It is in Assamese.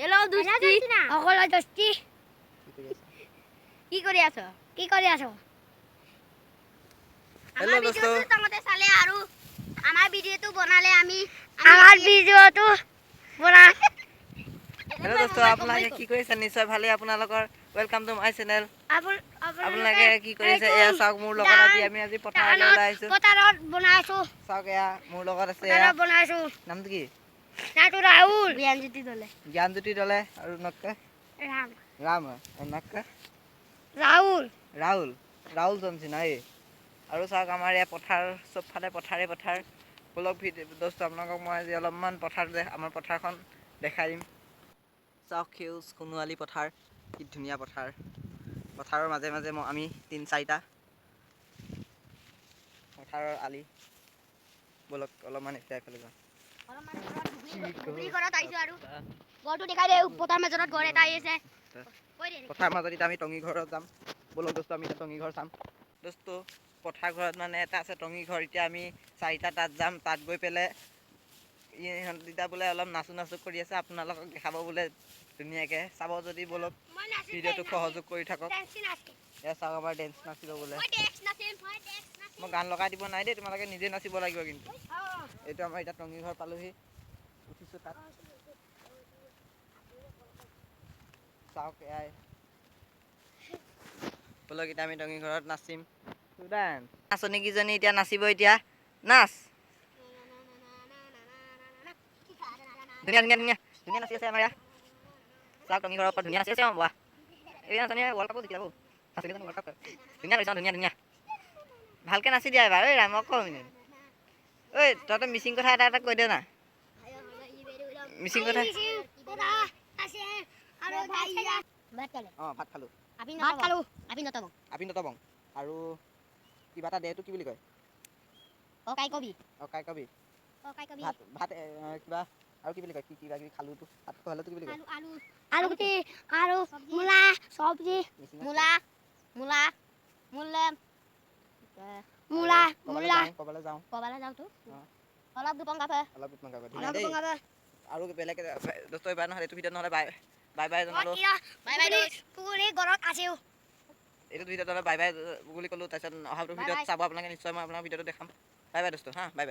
Hello, Dusti. অকলে দস্তি কি কৰি আছ? কি কৰি আছ? Hello, আমাৰ dosto. ভিডিঅ'টো তোমাতে চালে আৰু আমাৰ ভিডিঅ'টো বনালে আমি আমাৰ ভিডিঅ'টো বনা Hello, dosto. আপোনালোকে কি কৰিছে? নিশ্চয় ভালে আপোনালোকৰ। Welcome to my channel. আপোনালোকে কি কৰিছে? এয়া চাওক মোৰ লগত আজি পথাৰলৈ ওলাই আহিছো। পথাৰত বনাইছো। চাওক এয়া মোৰ লগত আছে এয়া। পথাৰত বনাইছো। নামটো কি? নাটো ৰাহুল। জ্ঞানজ্যোতি দলে আৰু নক্কা ৰাম। ৰাম আৰু নক্কা ৰাহুল। ৰাহুল জমছি নাই। আৰু চাওক আমাৰ এয়া পথাৰ চবফালে পথাৰ ব্লগ ভিডিঅ' দোস্ত আপোনালোকক মই আজি অলপমান আমাৰ পথাৰখন দেখাই দিম। চাওক সেউজ সোণোৱালী পথাৰ, কি ধুনীয়া পথাৰৰ মাজে মাজে আমি ৩-৪টা পথাৰৰ আলি বলক অলপমান এতিয়া এফালে যাওঁ। পথাৰ মাজত এতিয়া আমি টঙি ঘৰত যাম। বলক দোস্ত আমি এতিয়া টঙি ঘৰ চাম। দোস্ত পথাৰ ঘৰত মানে এটা আছে টঙি ঘৰ। এতিয়া আমি 4টা তাত যাম। তাত গৈ পেলাই ইহঁতকেইটা বোলে অলপ নাচো কৰি আছে। আপোনালোকক দেখাব বোলে ধুনীয়াকৈ চাব যদি বলক ভিডিঅ'টো সহযোগ কৰি থাকক। এয়া চাওক আমাৰ ডেন্স নাচিব বোলে। মই গান লগাই দিব নাই দেই, তোমালোকে নিজে নাচিব লাগিব কিন্তু। এইটো আমাৰ এতিয়া টঙি ঘৰ পালোহি, উঠিছোঁ তাত। চাওক এয়াই বলক এতিয়া আমি টঙি ঘৰত নাচিম। নাচনীকেইজনী এতিয়া নাচিব। এতিয়া নাচ। ধুনীয়া নাচি আছে আমাৰ ইয়াত। চাওক টঙি ঘৰৰ ওপৰত ধুনীয়া নাচি আছে। বাহ, এই নাচনীয়ে ৱৰ্ল্ড কাপো জিকিলে। ধুনীয়া ভালকৈ নাচি দিয়া এবাৰ। ঐ ৰাম কওঁ ঐ তহঁতে মিচিং কথা এটা কৈ দে না। মিচিং কথা। ভাত খালোঁ। আপিন নতবং আৰু কিবা এটা দেটো কি বুলি কয়? কাই কবি ভাত কিবা আৰু কি বুলি কয়? কিবা কিবি খালোতো ভাত খোৱালোতো কি বুলি কয়? আলু গুটি আৰু মূলা চব্জি মূলা ক'বালৈ যাওঁ যাওঁতো অলপ দুপং কাপে ধুনীয়া দেই। আৰু বেলেগ দোস্ত এবাৰ নহ'লে এইটো ভিডিঅ' নহ'লে বাই জনালোঁ। পুখুৰী ঘৰত আছেও। এইটো ভিডিঅ'ত বাই বুলি ক'লোঁ। তাৰপিছত অহাটো ভিডিঅ'ত চাব আপোনালোকে নিশ্চয়। মই আপোনাৰ ভিডিঅ'টো দেখাম। বাই দোস্ত হা, বাই।